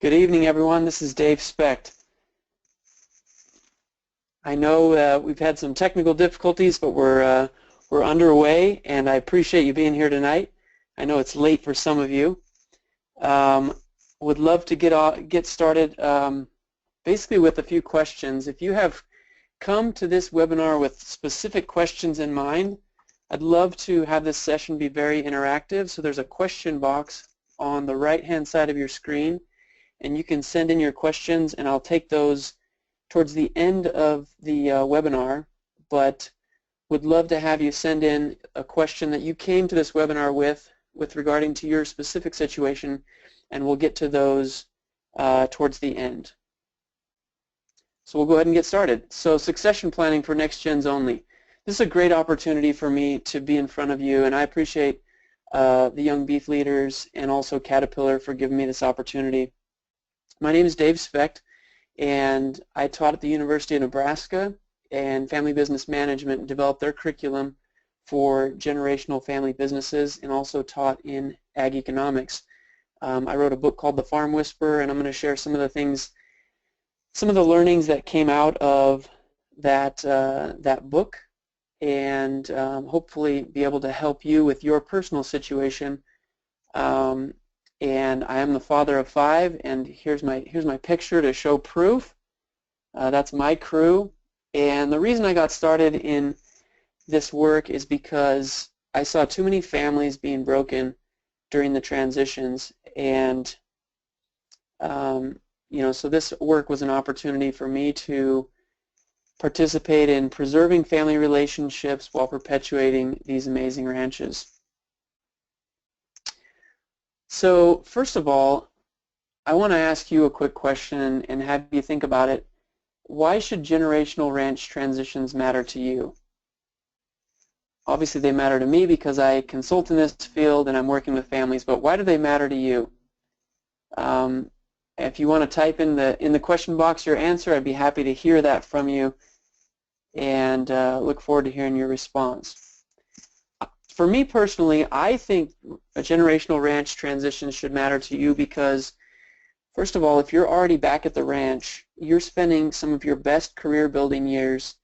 Good evening, everyone. This is Dave Specht. I know we've had some technical difficulties, but we're underway, and I appreciate you being here tonight. I know it's late for some of you. Would love to get started basically with a few questions. If you have come to this webinar with specific questions in mind, I'd love to have this session be very interactive. So there's a question box on the right-hand side of your screen, and you can send in your questions, and I'll take those towards the end of the webinar, but would love to have you send in a question that you came to this webinar with regarding to your specific situation, and we'll get to those towards the end. So we'll go ahead and get started. So succession planning for next gens only. This is a great opportunity for me to be in front of you, and I appreciate the Young Beef Leaders and also Caterpillar for giving me this opportunity. My name is Dave Specht, and I taught at the University of Nebraska and Family Business Management and developed their curriculum for generational family businesses, and also taught in ag economics. I wrote a book called The Farm Whisperer, and I'm going to share some of the things, some of the learnings that came out of that book, and hopefully be able to help you with your personal situation. And I am the father of 5, and here's my picture to show proof. That's my crew, and the reason I got started in this work is because I saw too many families being broken during the transitions, and so this work was an opportunity for me to participate in preserving family relationships while perpetuating these amazing ranches. So first of all, I want to ask you a quick question and have you think about it. Why should generational ranch transitions matter to you? Obviously they matter to me because I consult in this field and I'm working with families, but why do they matter to you? If you want to type in the question box your answer, I'd be happy to hear that from you, and look forward to hearing your response. For me personally, I think a generational ranch transition should matter to you because, first of all, if you're already back at the ranch, you're spending some of your best career building years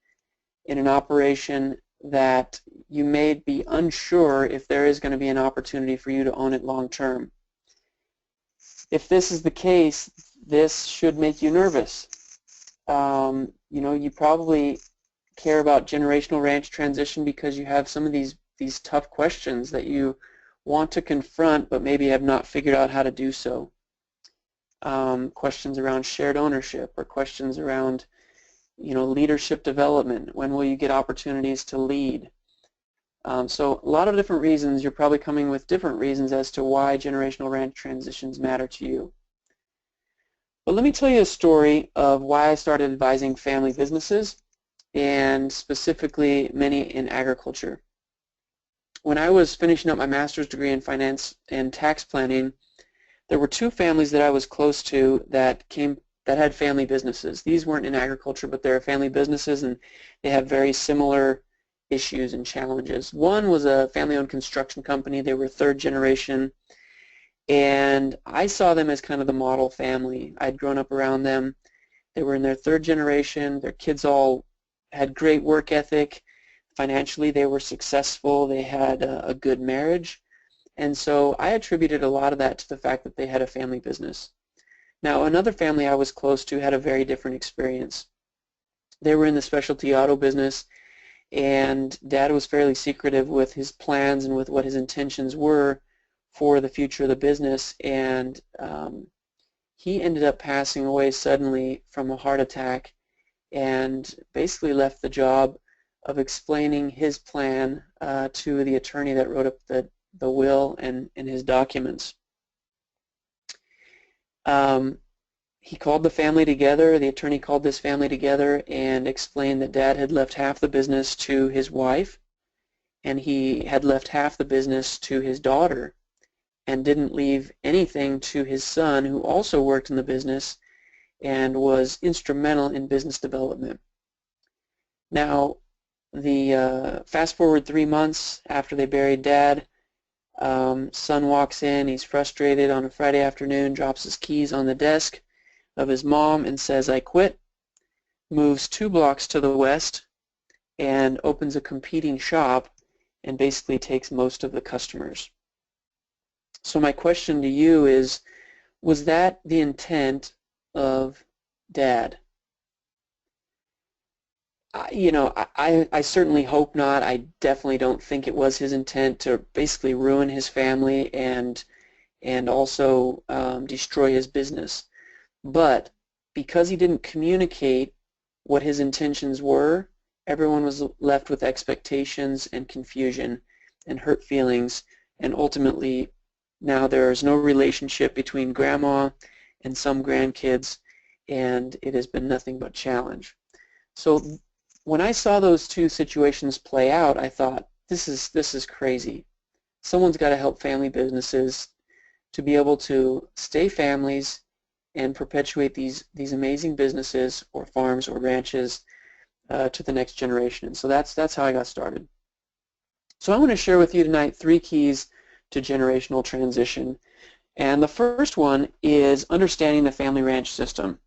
in an operation that you may be unsure if there is going to be an opportunity for you to own it long term. If this is the case, this should make you nervous. You probably care about generational ranch transition because you have some of these tough questions that you want to confront but maybe have not figured out how to do so. Questions around shared ownership, or questions around leadership development. When will you get opportunities to lead? So a lot of different reasons. You're probably coming with different reasons as to why generational ranch transitions matter to you. But let me tell you a story of why I started advising family businesses, and specifically many in agriculture. When I was finishing up my master's degree in finance and tax planning, there were 2 families that I was close to that had family businesses. These weren't in agriculture, but they're family businesses, and they have very similar issues and challenges. One was a family-owned construction company. They were 3rd generation, and I saw them as kind of the model family. I'd grown up around them. They were in their 3rd generation. Their kids all had great work ethic. Financially, they were successful. They had a good marriage. And so I attributed a lot of that to the fact that they had a family business. Now, another family I was close to had a very different experience. They were in the specialty auto business, and Dad was fairly secretive with his plans and with what his intentions were for the future of the business, and he ended up passing away suddenly from a heart attack and basically left the job of explaining his plan to the attorney that wrote up the will and his documents. He called the family together, the attorney called this family together and explained that Dad had left half the business to his wife, and he had left half the business to his daughter, and didn't leave anything to his son, who also worked in the business and was instrumental in business development. Now, fast forward 3 months after they buried Dad, Son walks in, he's frustrated on a Friday afternoon, drops his keys on the desk of his mom and says, "I quit," moves 2 blocks to the west and opens a competing shop and basically takes most of the customers. So my question to you is, was that the intent of Dad? I certainly hope not. I definitely don't think it was his intent to basically ruin his family and also destroy his business. But because he didn't communicate what his intentions were, everyone was left with expectations and confusion and hurt feelings, and ultimately now there is no relationship between grandma and some grandkids, and it has been nothing but challenge. So when I saw those 2 situations play out, I thought, this is crazy. Someone's got to help family businesses to be able to stay families and perpetuate these amazing businesses or farms or ranches to the next generation. And so that's how I got started. So I want to share with you tonight 3 keys to generational transition. And the first one is understanding the family ranch system.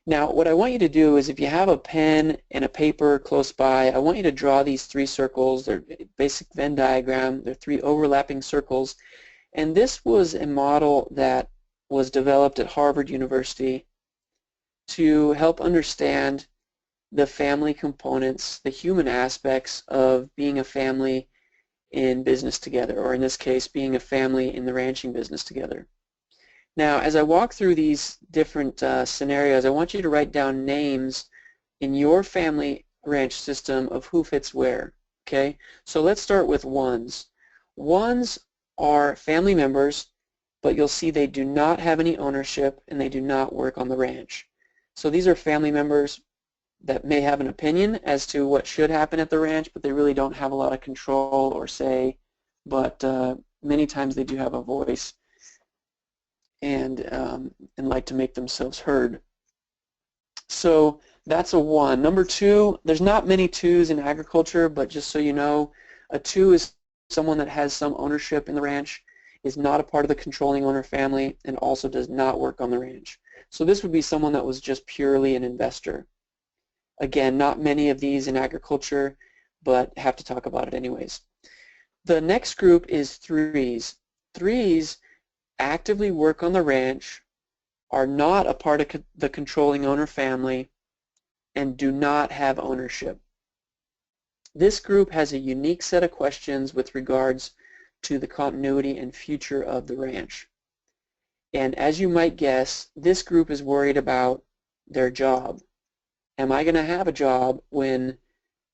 Now, what I want you to do is, if you have a pen and a paper close by, I want you to draw these 3 circles. They're basic Venn diagram. They're 3 overlapping circles. And this was a model that was developed at Harvard University to help understand the family components, the human aspects of being a family in business together, or in this case, being a family in the ranching business together. Now, as I walk through these different scenarios, I want you to write down names in your family ranch system of who fits where. Okay? So let's start with ones. Ones are family members, but you'll see they do not have any ownership and they do not work on the ranch. So these are family members that may have an opinion as to what should happen at the ranch, but they really don't have a lot of control or say, but many times they do have a voice and like to make themselves heard. So that's a 1. Number 2, there's not many 2s in agriculture, but just so you know, a 2 is someone that has some ownership in the ranch, is not a part of the controlling owner family, and also does not work on the ranch. So this would be someone that was just purely an investor. Again, not many of these in agriculture, but have to talk about it anyways. The next group is 3s. 3s actively work on the ranch, are not a part of the controlling owner family, and do not have ownership. This group has a unique set of questions with regards to the continuity and future of the ranch. And as you might guess, this group is worried about their job. Am I going to have a job when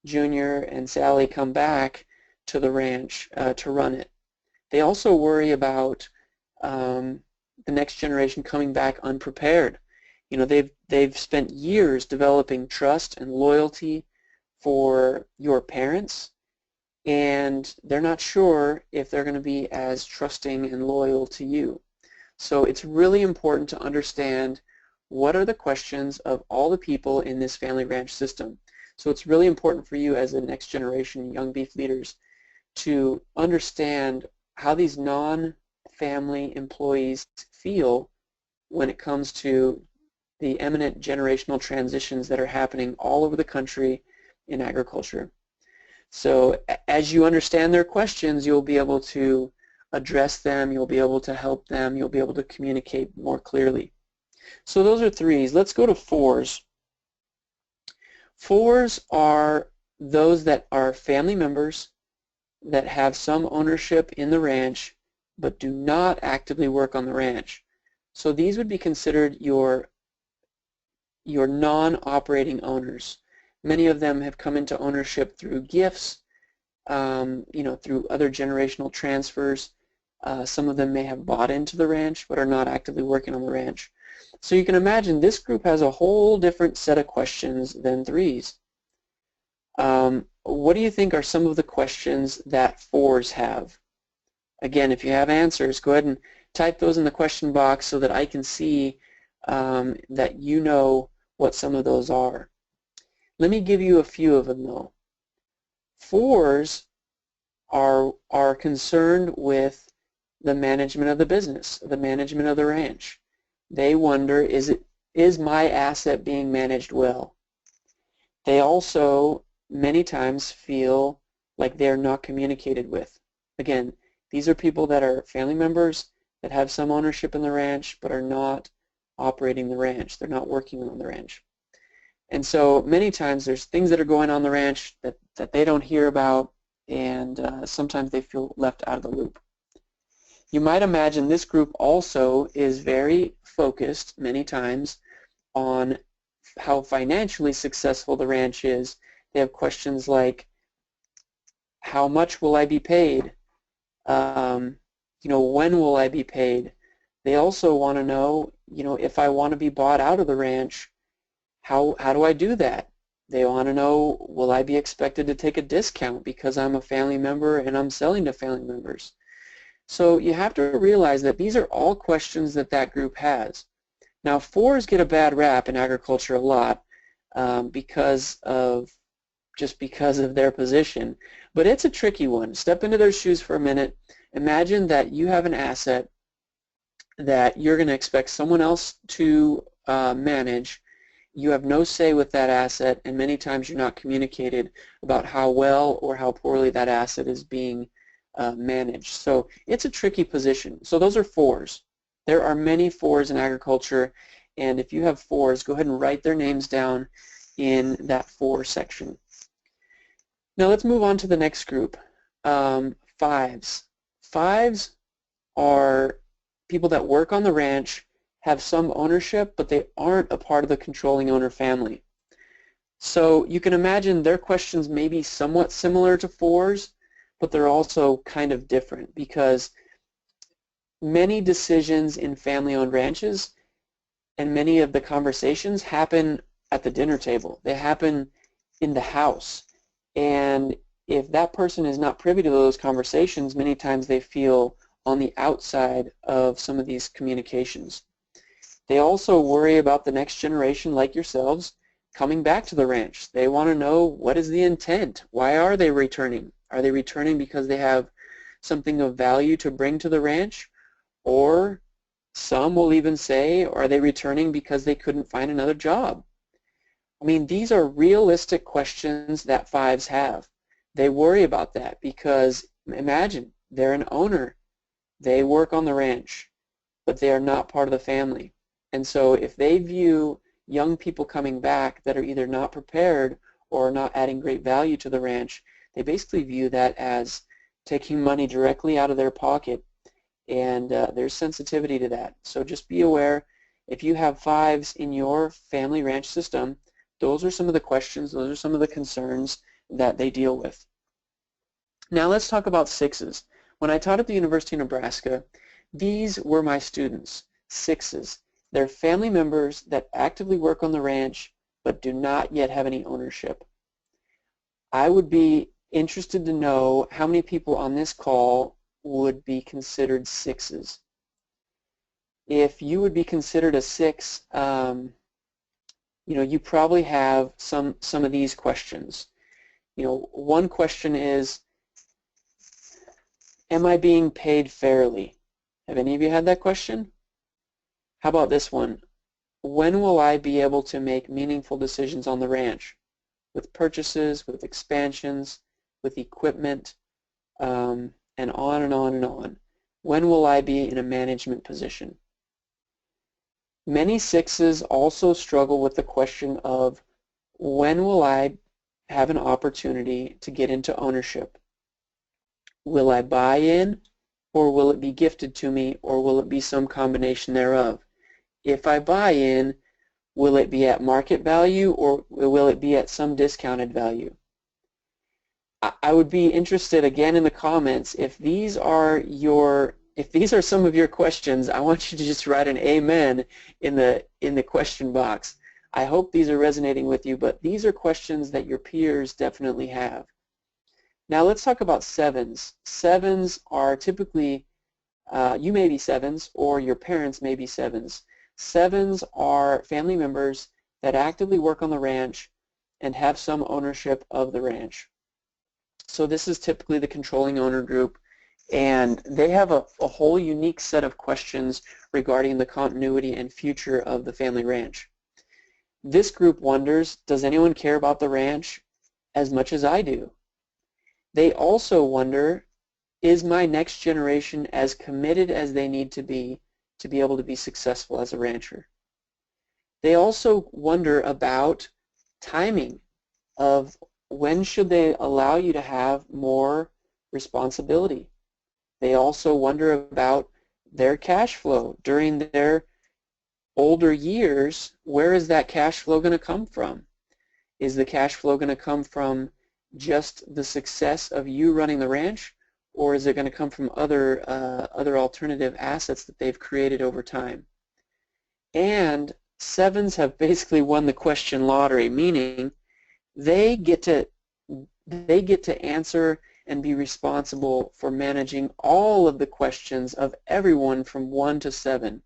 Junior and Sally come back to the ranch to run it? They also worry about the next generation coming back unprepared. You know, they've spent years developing trust and loyalty for your parents, and they're not sure if they're going to be as trusting and loyal to you. So it's really important to understand what are the questions of all the people in this family ranch system. So it's really important for you as the next generation young beef leaders to understand how these non-family employees feel when it comes to the imminent generational transitions that are happening all over the country in agriculture. So as you understand their questions, you'll be able to address them, you'll be able to help them, you'll be able to communicate more clearly. So those are 3s. Let's go to 4s. 4s are those that are family members that have some ownership in the ranch but do not actively work on the ranch. So these would be considered your non-operating owners. Many of them have come into ownership through gifts, through other generational transfers. Some of them may have bought into the ranch but are not actively working on the ranch. So you can imagine this group has a whole different set of questions than 3s. What do you think are some of the questions that 4s have? Again, if you have answers, go ahead and type those in the question box so that I can see that you know what some of those are. Let me give you a few of them though. 4s are concerned with the management of the business, the management of the ranch. They wonder, is my asset being managed well? They also many times feel like they're not communicated with. Again, these are people that are family members that have some ownership in the ranch but are not operating the ranch. They're not working on the ranch. And so many times there's things that are going on the ranch that they don't hear about, and sometimes they feel left out of the loop. You might imagine this group also is very focused many times on how financially successful the ranch is. They have questions like, how much will I be paid? When will I be paid? They also want to know, if I want to be bought out of the ranch, how do I do that? They want to know, will I be expected to take a discount because I'm a family member and I'm selling to family members? So you have to realize that these are all questions that group has. Now, 4s get a bad rap in agriculture a lot because of their position, but it's a tricky one. Step into their shoes for a minute. Imagine that you have an asset that you're going to expect someone else to manage. You have no say with that asset, and many times you're not communicated about how well or how poorly that asset is being managed. So it's a tricky position. So those are 4s. There are many 4s in agriculture, and if you have 4s, go ahead and write their names down in that 4 section. Now let's move on to the next group, 5s. 5s are people that work on the ranch, have some ownership, but they aren't a part of the controlling owner family. So you can imagine their questions may be somewhat similar to 4s, but they're also kind of different because many decisions in family-owned ranches and many of the conversations happen at the dinner table. They happen in the house. And if that person is not privy to those conversations, many times they feel on the outside of some of these communications. They also worry about the next generation, like yourselves, coming back to the ranch. They want to know, what is the intent? Why are they returning? Are they returning because they have something of value to bring to the ranch? Or some will even say, are they returning because they couldn't find another job? I mean, these are realistic questions that 5s have. They worry about that because, imagine, they're an owner. They work on the ranch, but they are not part of the family. And so if they view young people coming back that are either not prepared or not adding great value to the ranch, they basically view that as taking money directly out of their pocket, and there's sensitivity to that. So just be aware, if you have 5s in your family ranch system, those are some of the questions, those are some of the concerns that they deal with. Now let's talk about 6s. When I taught at the University of Nebraska, these were my students, 6s. They're family members that actively work on the ranch but do not yet have any ownership. I would be interested to know how many people on this call would be considered 6s. If you would be considered a 6, you probably have some of these questions. One question is, am I being paid fairly? Have any of you had that question? How about this one? When will I be able to make meaningful decisions on the ranch? With purchases, with expansions, with equipment, and on and on and on. When will I be in a management position? Many 6s also struggle with the question of, when will I have an opportunity to get into ownership? Will I buy in, or will it be gifted to me, or will it be some combination thereof? If I buy in, will it be at market value, or will it be at some discounted value? I would be interested again in the comments, if these are some of your questions, I want you to just write an amen in the question box. I hope these are resonating with you, but these are questions that your peers definitely have. Now let's talk about 7s. 7s are typically, you may be 7s or your parents may be 7s. 7s are family members that actively work on the ranch and have some ownership of the ranch. So this is typically the controlling owner group, and they have a whole unique set of questions regarding the continuity and future of the family ranch. This group wonders, does anyone care about the ranch as much as I do? They also wonder, is my next generation as committed as they need to be able to be successful as a rancher? They also wonder about timing of when should they allow you to have more responsibility. They also wonder about their cash flow during their older years. Where is that cash flow going to come from? Is the cash flow going to come from just the success of you running the ranch, or is it going to come from other alternative assets that they've created over time? And sevens have basically won the question lottery, meaning they get to answer and be responsible for managing all of the questions of everyone from 1 to 7.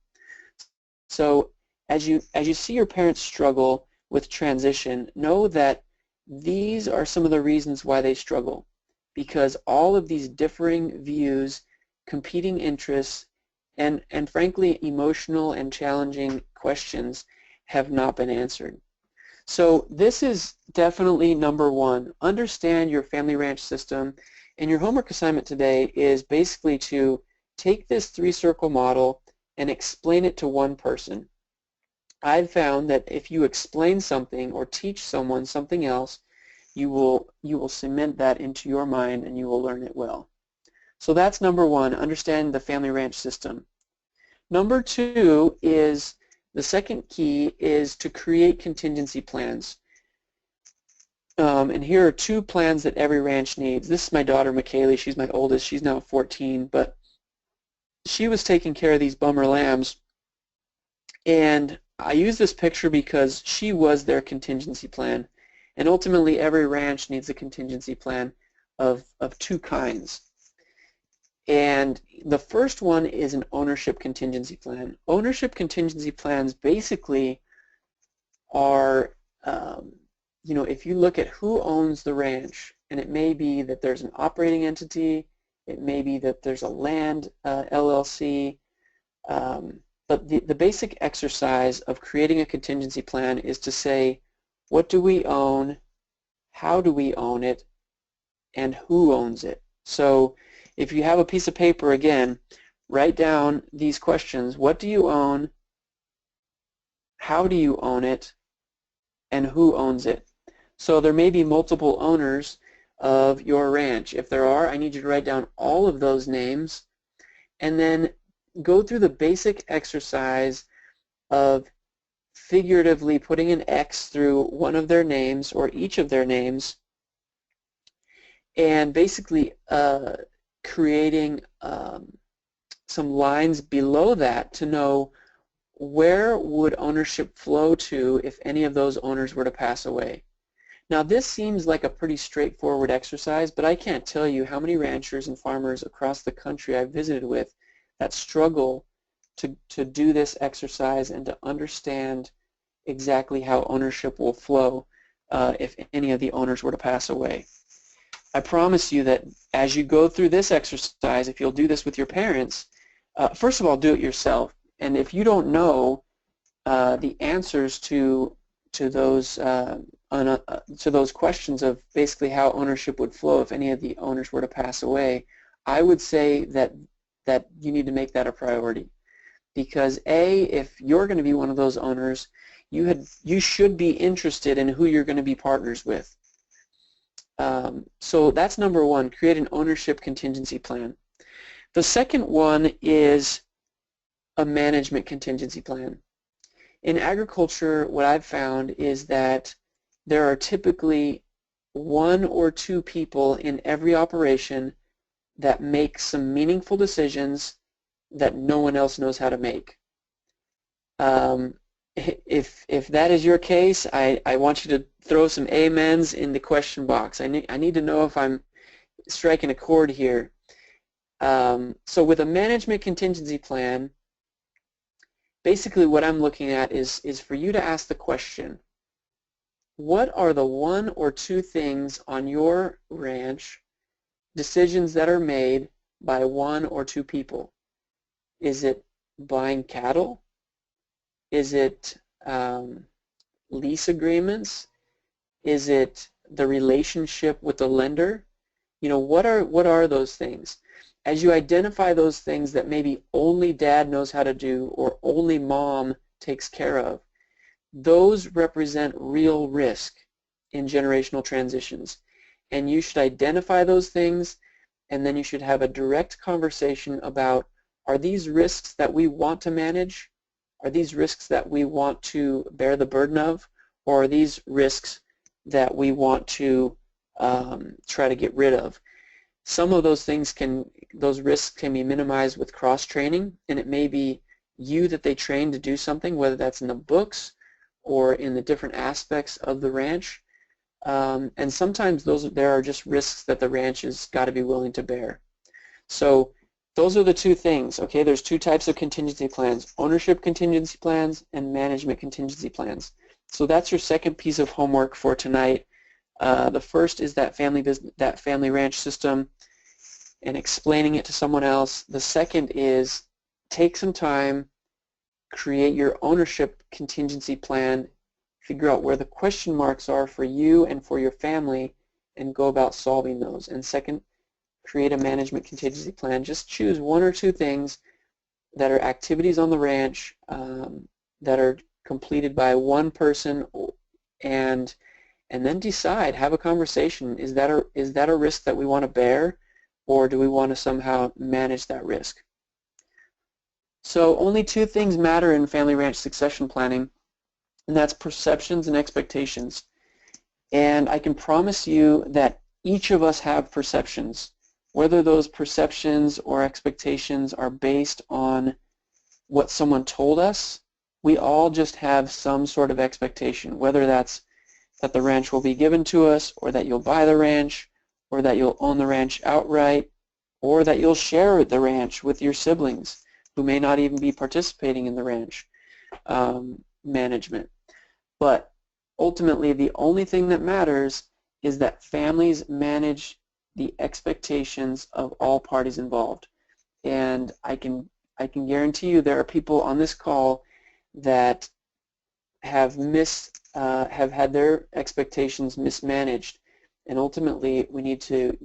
So as you see your parents struggle with transition, know that these are some of the reasons why they struggle, because all of these differing views, competing interests, and frankly emotional and challenging questions have not been answered. So this is definitely number one. Understand your family ranch system, and your homework assignment today is basically to take this 3-circle model and explain it to one person. I've found that if you explain something or teach someone something else, you will cement that into your mind and you will learn it well. So that's number one, understand the family ranch system. Number two is, the second key is to create contingency plans. And here are 2 plans that every ranch needs. This is my daughter, McKaylee. She's my oldest. She's now 14, but she was taking care of these bummer lambs. And I use this picture because she was their contingency plan. And ultimately, every ranch needs a contingency plan of 2 kinds. And the first one is an ownership contingency plan. Ownership contingency plans basically are, if you look at who owns the ranch, and it may be that there's an operating entity, it may be that there's a land LLC, but the basic exercise of creating a contingency plan is to say, what do we own, how do we own it, and who owns it? So if you have a piece of paper, again, write down these questions. What do you own? How do you own it? And who owns it? So there may be multiple owners of your ranch. If there are, I need you to write down all of those names and then go through the basic exercise of figuratively putting an X through one of their names or each of their names, and basically creating some lines below that to know where would ownership flow to if any of those owners were to pass away. Now this seems like a pretty straightforward exercise, but I can't tell you how many ranchers and farmers across the country I've visited with that struggle to do this exercise and to understand exactly how ownership will flow if any of the owners were to pass away. I promise you that as you go through this exercise, if you'll do this with your parents, first of all, do it yourself. And if you don't know the answers to those questions of basically how ownership would flow if any of the owners were to pass away, I would say that you need to make that a priority. Because A, if you're going to be one of those owners, you should be interested in who you're going to be partners with. So that's number one, create an ownership contingency plan. The second one is a management contingency plan. In agriculture, what I've found is that there are typically 1 or 2 people in every operation that make some meaningful decisions that no one else knows how to make. If that is your case, I want you to throw some amens in the question box. I need to know if I'm striking a chord here. So with a management contingency plan, basically what I'm looking at is for you to ask the question, what are the 1 or 2 things on your ranch decisions that are made by one or two people. Is it buying cattle? Is it lease agreements? Is it the relationship with the lender? You know, what are those things? As you identify those things that maybe only dad knows how to do or only mom takes care of, those represent real risk in generational transitions. And you should identify those things, and then you should have a direct conversation about, are these risks that we want to manage? Are these risks that we want to bear the burden of? Or are these risks that we want to try to get rid of? Some of those risks can be minimized with cross-training, and it may be you that they train to do something, whether that's in the books or in the different aspects of the ranch. And sometimes there are just risks that the ranch has got to be willing to bear. So those are the two things, okay? There's two types of contingency plans: ownership contingency plans and management contingency plans. So that's your second piece of homework for tonight. The first is that family ranch system and explaining it to someone else. The second is take some time, create your ownership contingency plan, figure out where the question marks are for you and for your family, and go about solving those. And second, create a management contingency plan. Just choose one or two things that are activities on the ranch that are completed by one person, and then decide, have a conversation. Is that a risk that we want to bear, or do we want to somehow manage that risk? So only two things matter in family ranch succession planning, and that's perceptions and expectations. And I can promise you that each of us have perceptions. Whether those perceptions or expectations are based on what someone told us, we all just have some sort of expectation, whether that's that the ranch will be given to us, or that you'll buy the ranch, or that you'll own the ranch outright, or that you'll share the ranch with your siblings who may not even be participating in the ranch management. But ultimately, the only thing that matters is that families manage the expectations of all parties involved. And I can guarantee you there are people on this call that have had their expectations mismanaged, and ultimately we need to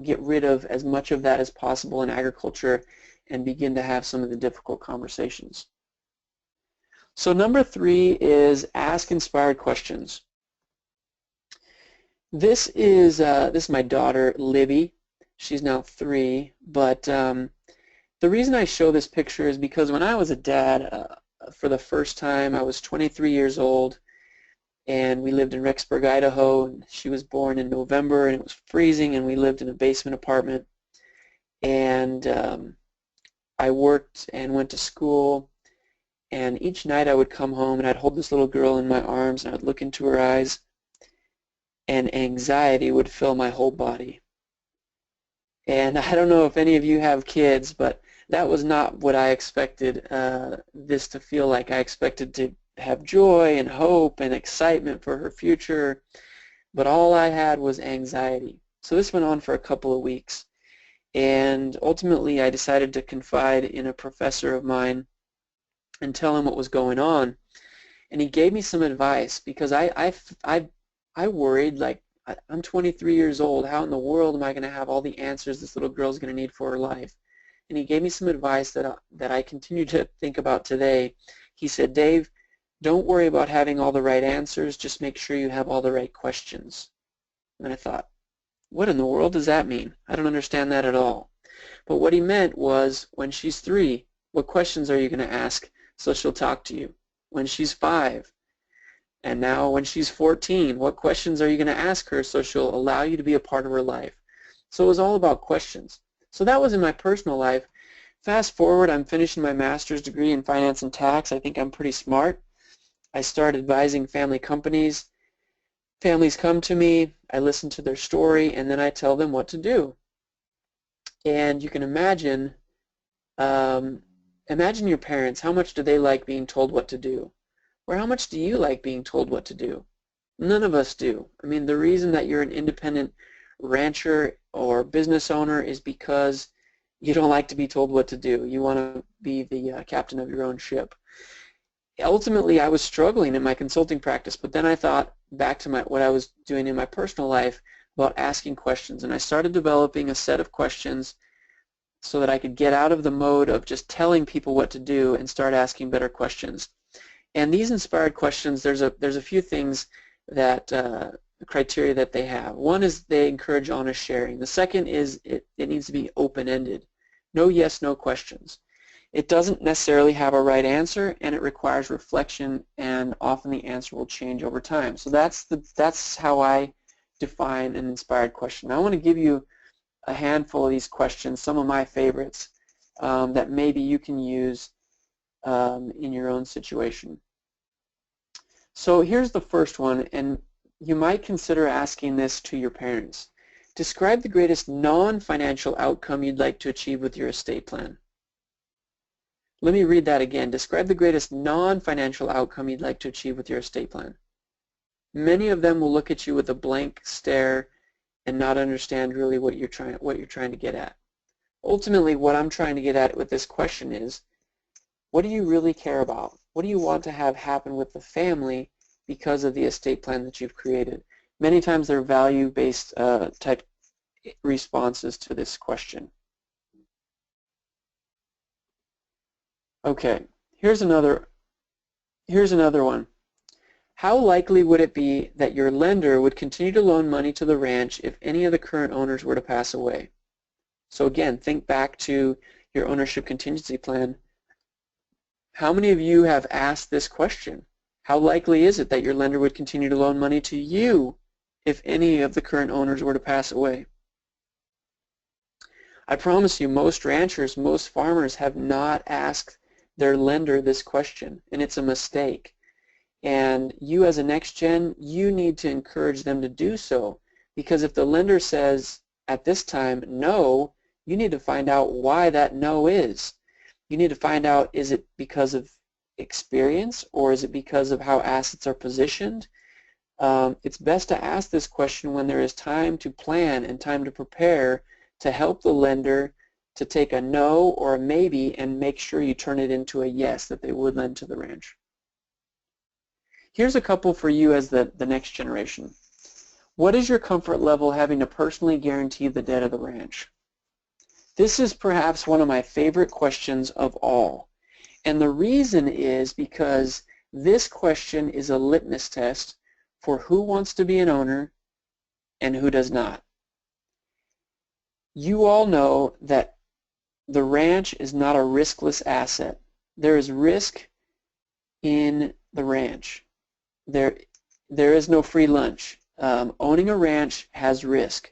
get rid of as much of that as possible in agriculture and begin to have some of the difficult conversations. So number 3 is ask inspired questions. This is my daughter Libby. She's now 3, but the reason I show this picture is because when I was a dad for the first time, I was 23 years old, and we lived in Rexburg, Idaho, and she was born in November, and it was freezing, and we lived in a basement apartment, and I worked and went to school, and each night I would come home and I'd hold this little girl in my arms and I'd look into her eyes, and anxiety would fill my whole body. And I don't know if any of you have kids, but that was not what I expected this to feel like. I expected to have joy and hope and excitement for her future, but all I had was anxiety. So this went on for a couple of weeks, and ultimately I decided to confide in a professor of mine and tell him what was going on. And he gave me some advice, because I worried, like, I'm 23 years old, how in the world am I going to have all the answers this little girl's going to need for her life? And he gave me some advice that I continue to think about today. He said, Dave, don't worry about having all the right answers, just make sure you have all the right questions. And I thought, what in the world does that mean? I don't understand that at all. But what he meant was, when she's 3, what questions are you going to ask so she'll talk to you? When she's 5, and now when she's 14, what questions are you going to ask her so she'll allow you to be a part of her life? So it was all about questions. So that was in my personal life. Fast forward, I'm finishing my master's degree in finance and tax. I think I'm pretty smart. I start advising family companies. Families come to me, I listen to their story, and then I tell them what to do. And you can imagine your parents. How much do they like being told what to do? Or how much do you like being told what to do? None of us do. I mean, the reason that you're an independent rancher or business owner is because you don't like to be told what to do. You want to be the captain of your own ship. Ultimately, I was struggling in my consulting practice, but then I thought back to what I was doing in my personal life about asking questions, and I started developing a set of questions so that I could get out of the mode of just telling people what to do and start asking better questions. And these inspired questions, there's a few things that criteria that they have. One is they encourage honest sharing. The second is it needs to be open-ended. No yes, no questions. It doesn't necessarily have a right answer, and it requires reflection, and often the answer will change over time. So that's how I define an inspired question. I want to give you a handful of these questions, some of my favorites, that maybe you can use in your own situation. So here's the first one, and you might consider asking this to your parents. Describe the greatest non-financial outcome you'd like to achieve with your estate plan. Let me read that again. Describe the greatest non-financial outcome you'd like to achieve with your estate plan. Many of them will look at you with a blank stare and not understand really what you're trying to get at. Ultimately, what I'm trying to get at with this question is, what do you really care about? What do you want to have happen with the family because of the estate plan that you've created? Many times they're value-based type responses to this question. Okay, here's another one. How likely would it be that your lender would continue to loan money to the ranch if any of the current owners were to pass away? So again, think back to your ownership contingency plan. How many of you have asked this question? How likely is it that your lender would continue to loan money to you if any of the current owners were to pass away? I promise you, most ranchers, most farmers have not asked their lender this question, and it's a mistake. And you as a next gen, you need to encourage them to do so, because if the lender says at this time no, you need to find out why that no is. You need to find out, is it because of experience, or is it because of how assets are positioned? It's best to ask this question when there is time to plan and time to prepare to help the lender to take a no or a maybe and make sure you turn it into a yes that they would lend to the ranch. Here's a couple for you as the next generation. What is your comfort level having to personally guarantee the debt of the ranch? This is perhaps one of my favorite questions of all. And the reason is because this question is a litmus test for who wants to be an owner and who does not. You all know that the ranch is not a riskless asset. There is risk in the ranch. There is no free lunch. Owning a ranch has risk.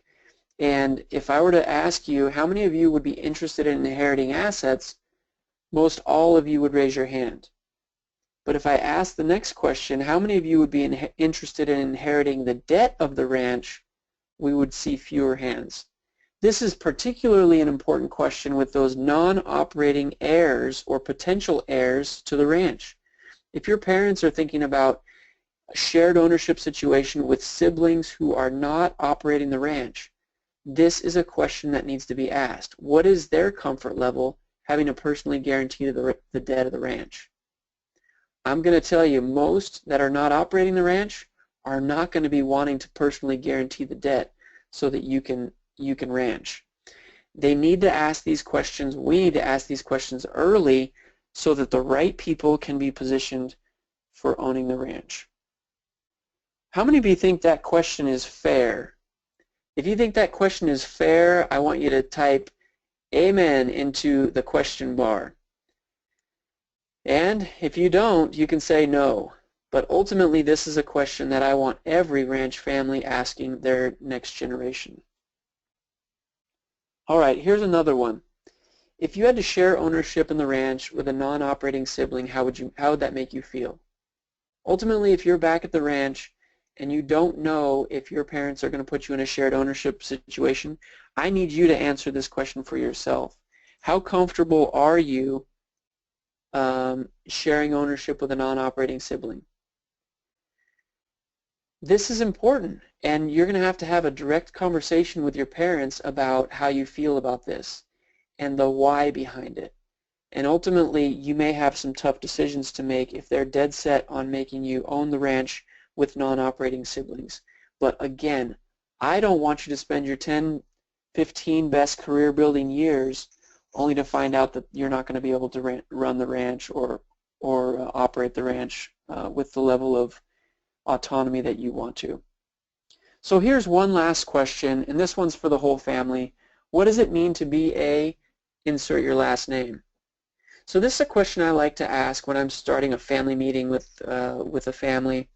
And if I were to ask you how many of you would be interested in inheriting assets, most all of you would raise your hand. But if I ask the next question, how many of you would be interested in inheriting the debt of the ranch, we would see fewer hands. This is particularly an important question with those non-operating heirs or potential heirs to the ranch. If your parents are thinking about a shared ownership situation with siblings who are not operating the ranch, this is a question that needs to be asked. What is their comfort level having to personally guarantee the debt of the ranch? I'm going to tell you, most that are not operating the ranch are not going to be wanting to personally guarantee the debt so that you can ranch. They need to ask these questions. We need to ask these questions early so that the right people can be positioned for owning the ranch. How many of you think that question is fair? If you think that question is fair, I want you to type amen into the question bar. And if you don't, you can say no. But ultimately, this is a question that I want every ranch family asking their next generation. All right, here's another one. If you had to share ownership in the ranch with a non-operating sibling, how would that make you feel? Ultimately, if you're back at the ranch and you don't know if your parents are going to put you in a shared ownership situation, I need you to answer this question for yourself. How comfortable are you sharing ownership with a non-operating sibling? this is important, and you're going to have a direct conversation with your parents about how you feel about this and the why behind it. And ultimately, you may have some tough decisions to make if they're dead set on making you own the ranch with non-operating siblings. But again, I don't want you to spend your 10, 15 best career building years only to find out that you're not going to be able to run the ranch or operate the ranch with the level of autonomy that you want to. So here's one last question, and this one's for the whole family. What does it mean to be a, insert your last name? So this is a question I like to ask when I'm starting a family meeting with a family,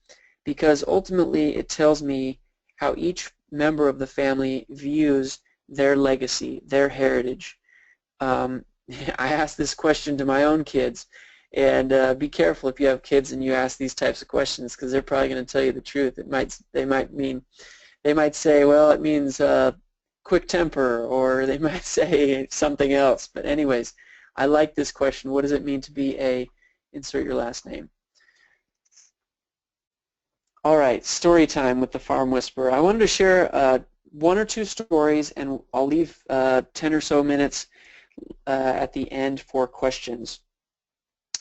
because ultimately it tells me how each member of the family views their legacy, their heritage. I ask this question to my own kids, and be careful if you have kids and you ask these types of questions, because they're probably going to tell you the truth. They might say, well, it means quick temper, or they might say something else. But anyways, I like this question. What does it mean to be a, insert your last name? All right, story time with the Farm Whisperer. I wanted to share one or two stories, and I'll leave 10 or so minutes at the end for questions.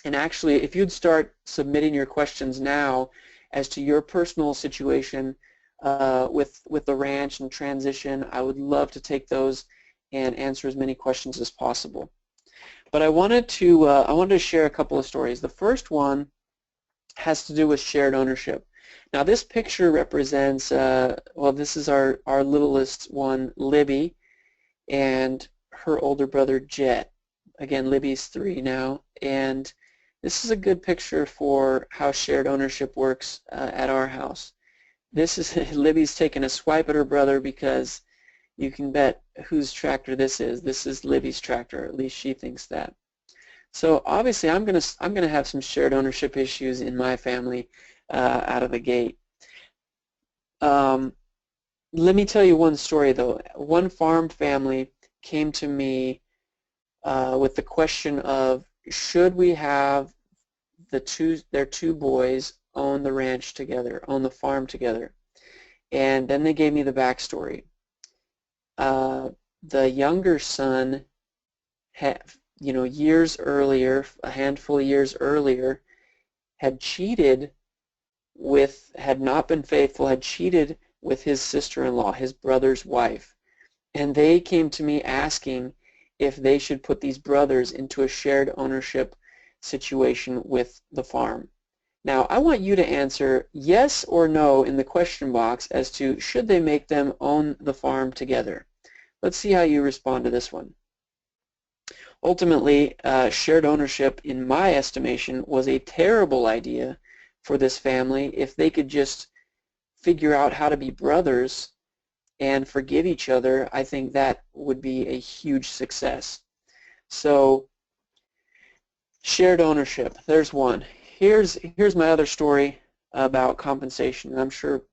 And actually, if you'd start submitting your questions now as to your personal situation with the ranch and transition, I would love to take those and answer as many questions as possible. But I wanted to share a couple of stories. The first one has to do with shared ownership. Now this picture represents, well, this is our littlest one, Libby, and her older brother, Jet. Again, Libby's 3 now, and this is a good picture for how shared ownership works at our house. This is Libby's taking a swipe at her brother because you can bet whose tractor this is. This is Libby's tractor, at least she thinks that. So obviously I'm gonna have some shared ownership issues in my family out of the gate. Let me tell you one story though. One farm family came to me with the question of, should we have their two boys own the ranch together, own the farm together? And then they gave me the backstory. The younger son had, years earlier, a handful of years earlier, had not been faithful, had cheated with his sister-in-law, his brother's wife. And they came to me asking if they should put these brothers into a shared ownership situation with the farm. Now, I want you to answer yes or no in the question box as to should they make them own the farm together. Let's see how you respond to this one. Ultimately, shared ownership, in my estimation, was a terrible idea for this family. If they could just figure out how to be brothers and forgive each other, I think that would be a huge success. So, shared ownership, there's one. Here's my other story about compensation, and I'm sure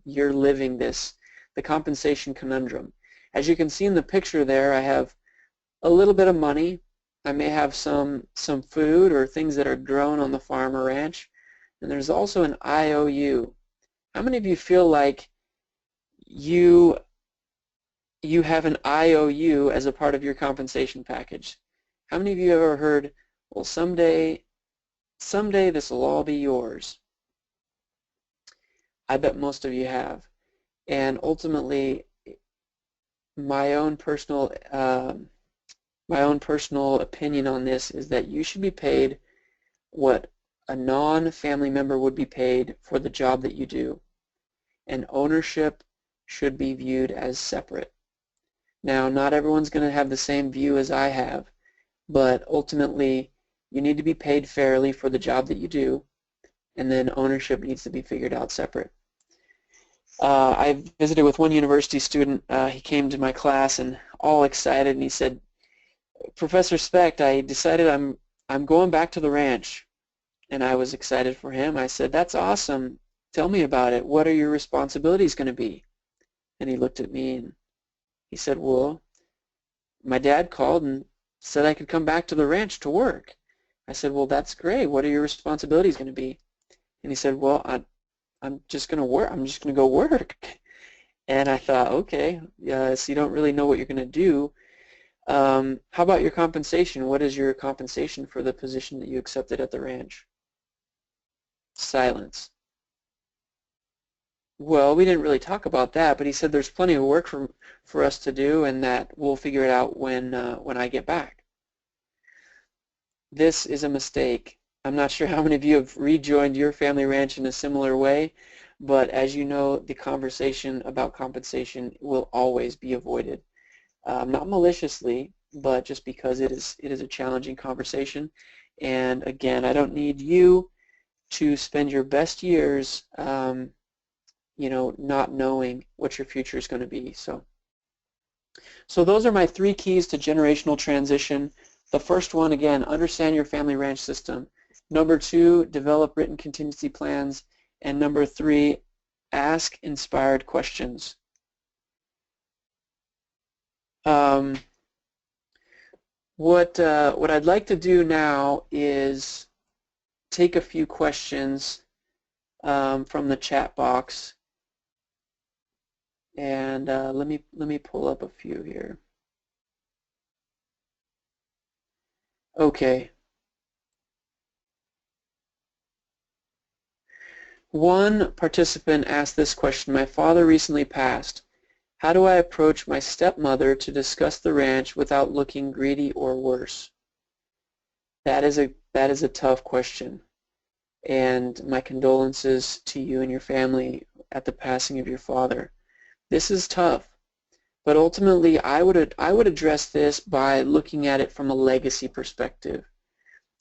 you're living this, the compensation conundrum. As you can see in the picture there, I have a little bit of money. I may have some food or things that are grown on the farm or ranch, and there's also an IOU. How many of you feel like you have an IOU as a part of your compensation package? How many of you have ever heard, well, someday this will all be yours? I bet most of you have. And ultimately, my own personal opinion on this is that you should be paid what a non-family member would be paid for the job that you do. And ownership should be viewed as separate. Now, not everyone's going to have the same view as I have, but ultimately, you need to be paid fairly for the job that you do, and then ownership needs to be figured out separate. I visited with one university student. He came to my class and all excited, and he said, "Professor Specht, I decided I'm going back to the ranch." And I was excited for him. I said, "That's awesome. Tell me about it. What are your responsibilities going to be?" And he looked at me and he said, "Well, my dad called and said I could come back to the ranch to work." I said, "Well, that's great. What are your responsibilities going to be?" And he said, "Well, I'm just going to work. I'm just going to go work. And I thought, okay, so you don't really know what you're going to do. How about your compensation? What is your compensation for the position that you accepted at the ranch? Silence. Well, we didn't really talk about that, but he said there's plenty of work for us to do, and that we'll figure it out when I get back. This is a mistake. I'm not sure how many of you have rejoined your family ranch in a similar way, but as you know, the conversation about compensation will always be avoided. Not maliciously, but just because it is a challenging conversation. And again, I don't need you to spend your best years not knowing what your future is going to be. So those are my 3 keys to generational transition. The first one, again, understand your family ranch system. Number 2, develop written contingency plans. And number 3, ask inspired questions. What I'd like to do now is take a few questions from the chat box, and let me pull up a few here. Okay. One participant asked this question: my father recently passed. How do I approach my stepmother to discuss the ranch without looking greedy or worse? That is a tough question, and my condolences to you and your family at the passing of your father. This is tough, but ultimately I would address this by looking at it from a legacy perspective.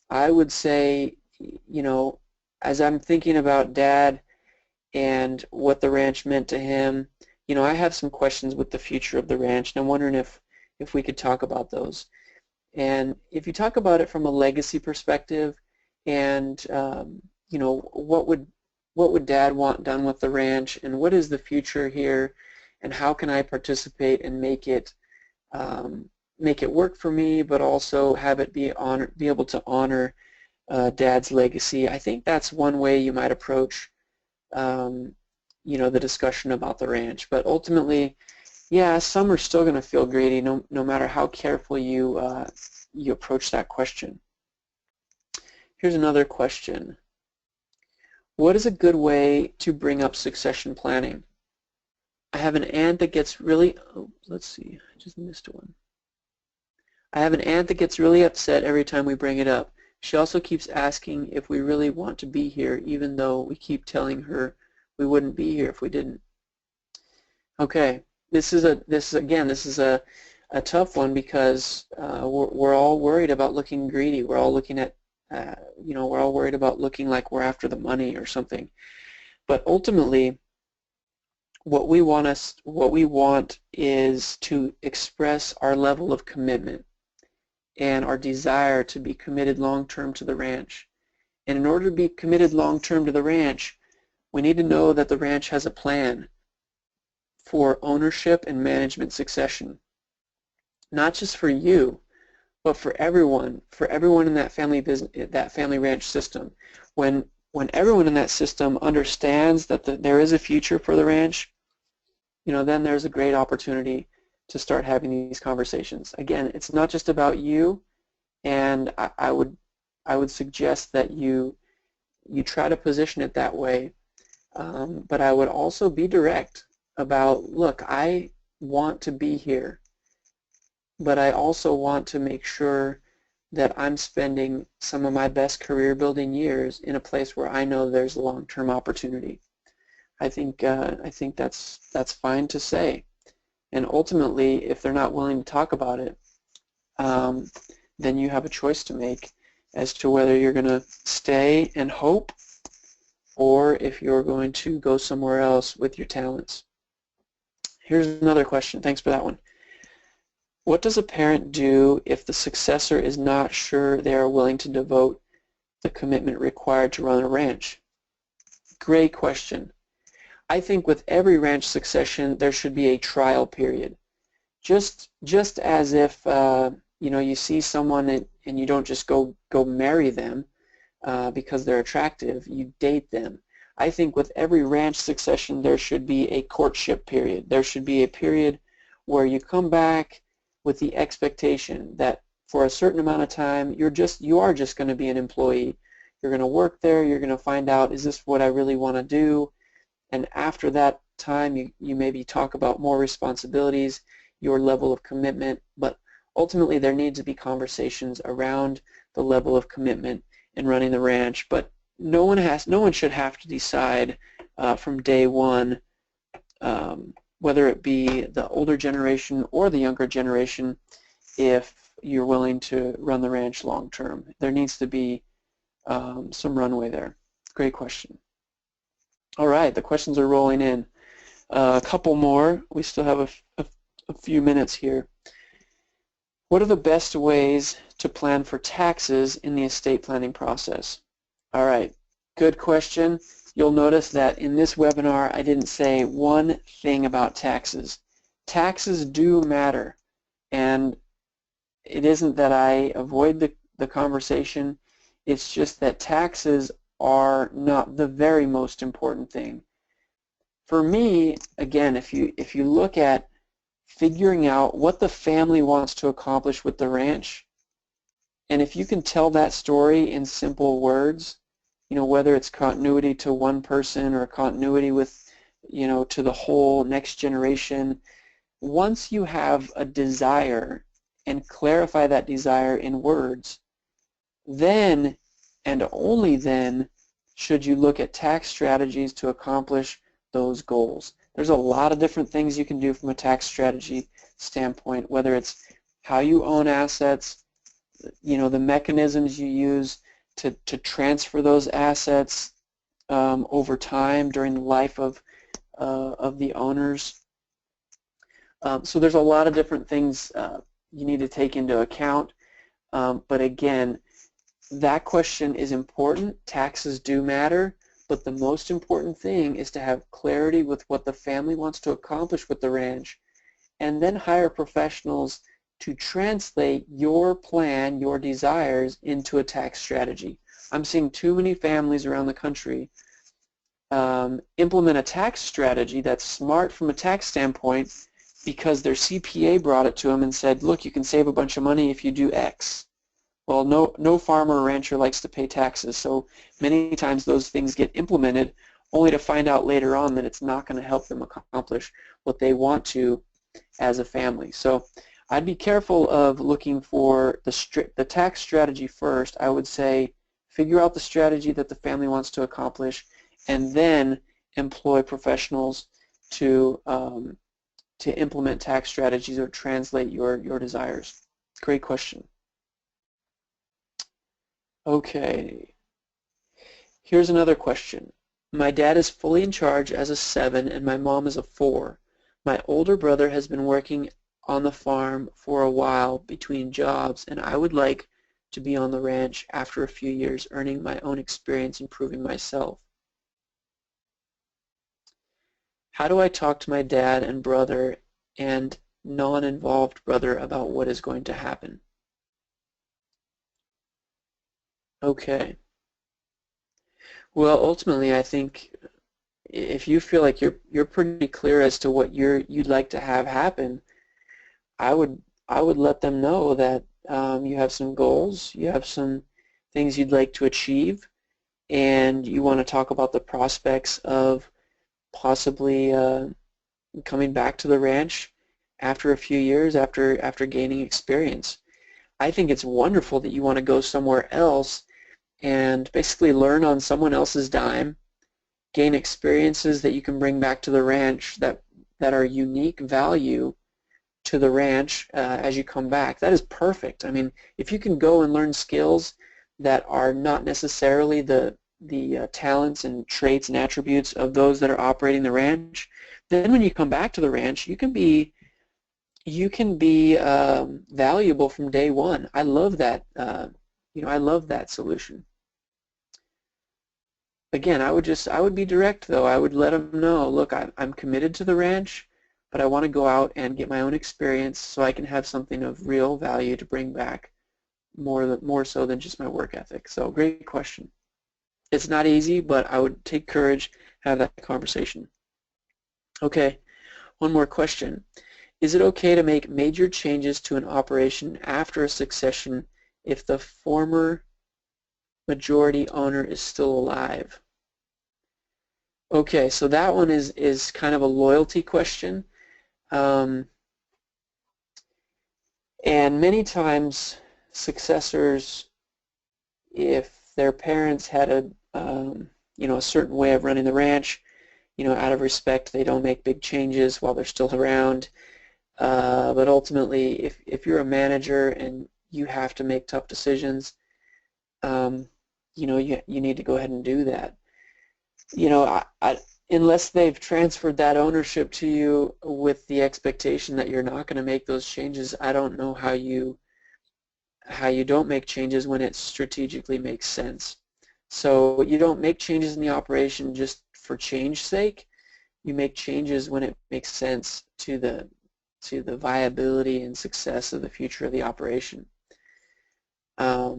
I would say, as I'm thinking about Dad and what the ranch meant to him, I have some questions with the future of the ranch, and I'm wondering if we could talk about those. And if you talk about it from a legacy perspective, and what would Dad want done with the ranch, and what is the future here, and how can I participate and make it work for me, but also have it be able to honor Dad's legacy. I think that's one way you might approach the discussion about the ranch. But ultimately, yeah, some are still going to feel greedy no matter how careful you approach that question. Here's another question. What is a good way to bring up succession planning? I have an aunt that gets really, let's see, I just missed one. I have an aunt that gets really upset every time we bring it up. She also keeps asking if we really want to be here, even though we keep telling her we wouldn't be here if we didn't. Okay, this is a tough one, because we're all worried about looking greedy. We're all looking at, we're all worried about looking like we're after the money or something. But ultimately, what we want is to express our level of commitment and our desire to be committed long-term to the ranch. And in order to be committed long-term to the ranch, we need to know that the ranch has a plan for ownership and management succession, not just for you, but for everyone in that family ranch system. When everyone in that system understands that there is a future for the ranch, then there's a great opportunity to start having these conversations. Again, it's not just about you, and I would suggest that you try to position it that way. But I would also be direct about, look, I want to be here, but I also want to make sure that I'm spending some of my best career building years in a place where I know there's a long-term opportunity. I think that's fine to say. And ultimately, if they're not willing to talk about it, then you have a choice to make as to whether you're going to stay and hope, or if you're going to go somewhere else with your talents. Here's another question. Thanks for that one. What does a parent do if the successor is not sure they are willing to devote the commitment required to run a ranch? Great question. I think with every ranch succession, there should be a trial period. Just as if you see someone and you don't just go marry them because they're attractive. You date them. I think with every ranch succession there should be a courtship period. There should be a period where you come back with the expectation that for a certain amount of time you are just going to be an employee. You're going to work there, you're going to find out, is this what I really want to do? And after that time you maybe talk about more responsibilities, your level of commitment, but ultimately there needs to be conversations around the level of commitment in running the ranch. But no one should have to decide from day one, whether it be the older generation or the younger generation, if you're willing to run the ranch long term. There needs to be some runway there. Great question. All right, the questions are rolling in. A couple more. We still have a few minutes here. What are the best ways to plan for taxes in the estate planning process? All right, good question. You'll notice that in this webinar I didn't say one thing about taxes. Taxes do matter, and it isn't that I avoid the conversation, it's just that taxes are not the very most important thing. For me, again, if you look at figuring out what the family wants to accomplish with the ranch, and if you can tell that story in simple words, whether it's continuity to one person or continuity with, to the whole next generation, once you have a desire and clarify that desire in words, then and only then should you look at tax strategies to accomplish those goals. There's a lot of different things you can do from a tax strategy standpoint, whether it's how you own assets, the mechanisms you use to transfer those assets over time during the life of the owners. So there's a lot of different things you need to take into account. But again, that question is important. Taxes do matter, but the most important thing is to have clarity with what the family wants to accomplish with the ranch, and then hire professionals to translate your plan, your desires, into a tax strategy. I'm seeing too many families around the country implement a tax strategy that's smart from a tax standpoint because their CPA brought it to them and said, look, you can save a bunch of money if you do X. Well, no farmer or rancher likes to pay taxes, so many times those things get implemented only to find out later on that it's not going to help them accomplish what they want to as a family. So I'd be careful of looking for the tax strategy first. I would say figure out the strategy that the family wants to accomplish, and then employ professionals to implement tax strategies or translate your desires. Great question. Okay, here's another question. My dad is fully in charge as a 7 and my mom is a 4. My older brother has been working on the farm for a while between jobs, and I would like to be on the ranch after a few years, earning my own experience and proving myself. How do I talk to my dad and brother and non-involved brother about what is going to happen? Okay. Well, ultimately, I think if you feel like you're pretty clear as to what you'd like to have happen, I would let them know that you have some goals, you have some things you'd like to achieve, and you want to talk about the prospects of possibly coming back to the ranch after a few years, after gaining experience. I think it's wonderful that you want to go somewhere else and basically learn on someone else's dime, gain experiences that you can bring back to the ranch that are unique value to the ranch as you come back. That is perfect. I mean, if you can go and learn skills that are not necessarily the talents and traits and attributes of those that are operating the ranch, then when you come back to the ranch, you can be valuable from day one. I love that. I love that solution. Again, I would be direct though. I would let them know, look, I'm committed to the ranch, but I want to go out and get my own experience so I can have something of real value to bring back, more so than just my work ethic. So great question. It's not easy, but I would take courage, have that conversation. Okay, one more question. Is it okay to make major changes to an operation after a succession if the former majority owner is still alive? Okay, so that one is kind of a loyalty question. And many times successors, if their parents had a a certain way of running the ranch, out of respect, they don't make big changes while they're still around. But ultimately, if you're a manager and you have to make tough decisions, you need to go ahead and do that. Unless they've transferred that ownership to you with the expectation that you're not going to make those changes, I don't know how you don't make changes when it strategically makes sense. So you don't make changes in the operation just for change's sake. You make changes when it makes sense to the viability and success of the future of the operation. But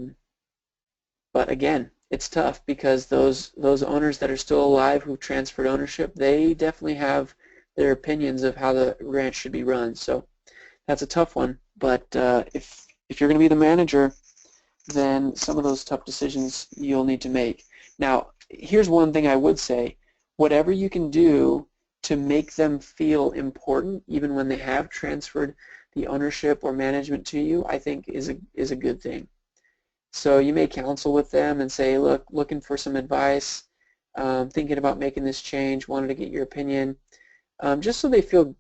again, it's tough because those owners that are still alive who've transferred ownership, they definitely have their opinions of how the ranch should be run. So that's a tough one. But if you're going to be the manager, then some of those tough decisions you'll need to make. Now, here's one thing I would say. Whatever you can do to make them feel important, even when they have transferred the ownership or management to you, I think is a good thing. So you may counsel with them and say, look, looking for some advice, thinking about making this change, wanted to get your opinion, just so they feel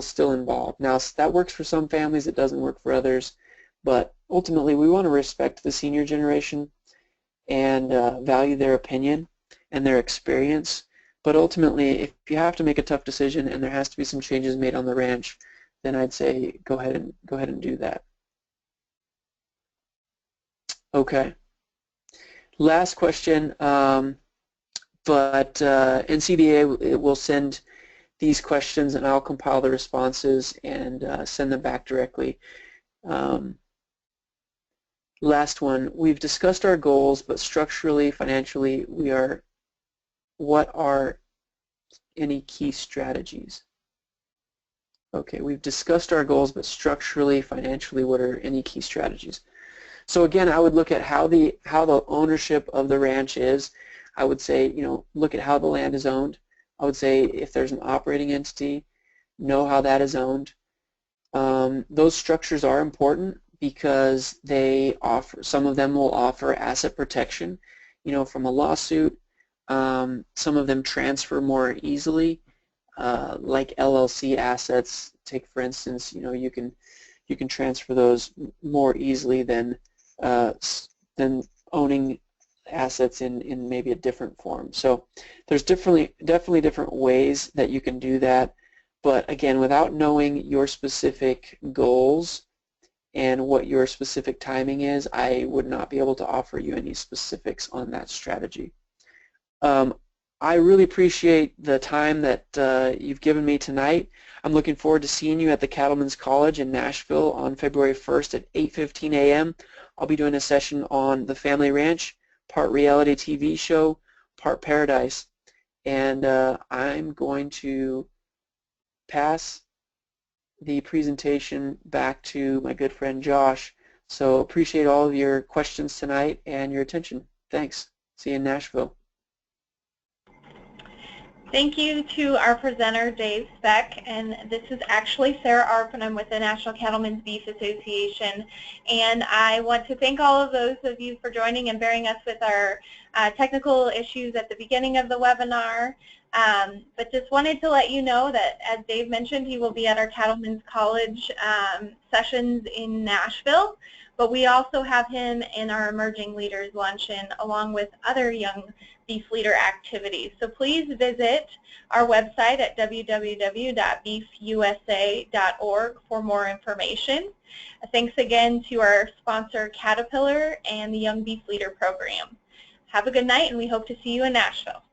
still involved. Now, that works for some families, it doesn't work for others, but ultimately we want to respect the senior generation and value their opinion and their experience. But ultimately, if you have to make a tough decision and there has to be some changes made on the ranch, then I'd say go ahead and do that. Okay. Last question, but NCDA will send these questions and I'll compile the responses and send them back directly. Last one, we've discussed our goals, but structurally, financially, what are any key strategies? Okay, we've discussed our goals, but structurally, financially, what are any key strategies? So again, I would look at how the ownership of the ranch is. I would say, look at how the land is owned. I would say if there's an operating entity, know how that is owned. Those structures are important because some of them will offer asset protection, from a lawsuit. Some of them transfer more easily, like LLC assets. Take for instance, you can transfer those more easily than owning assets in maybe a different form. So there's definitely different ways that you can do that. But again, without knowing your specific goals and what your specific timing is, I would not be able to offer you any specifics on that strategy. I really appreciate the time that you've given me tonight. I'm looking forward to seeing you at the Cattlemen's College in Nashville on February 1st at 8:15 a.m. I'll be doing a session on the family ranch, part reality TV show, part paradise. And I'm going to pass the presentation back to my good friend Josh. So appreciate all of your questions tonight and your attention. Thanks. See you in Nashville. Thank you to our presenter, Dave Speck, and this is actually Sarah Arp, and I'm with the National Cattlemen's Beef Association, and I want to thank all of those of you for joining and bearing us with our technical issues at the beginning of the webinar, but just wanted to let you know that, as Dave mentioned, he will be at our Cattlemen's College sessions in Nashville, but we also have him in our Emerging Leaders Luncheon along with other young beef leader activities. So please visit our website at www.beefusa.org for more information. Thanks again to our sponsor Caterpillar and the Young Beef Leader Program. Have a good night, and we hope to see you in Nashville.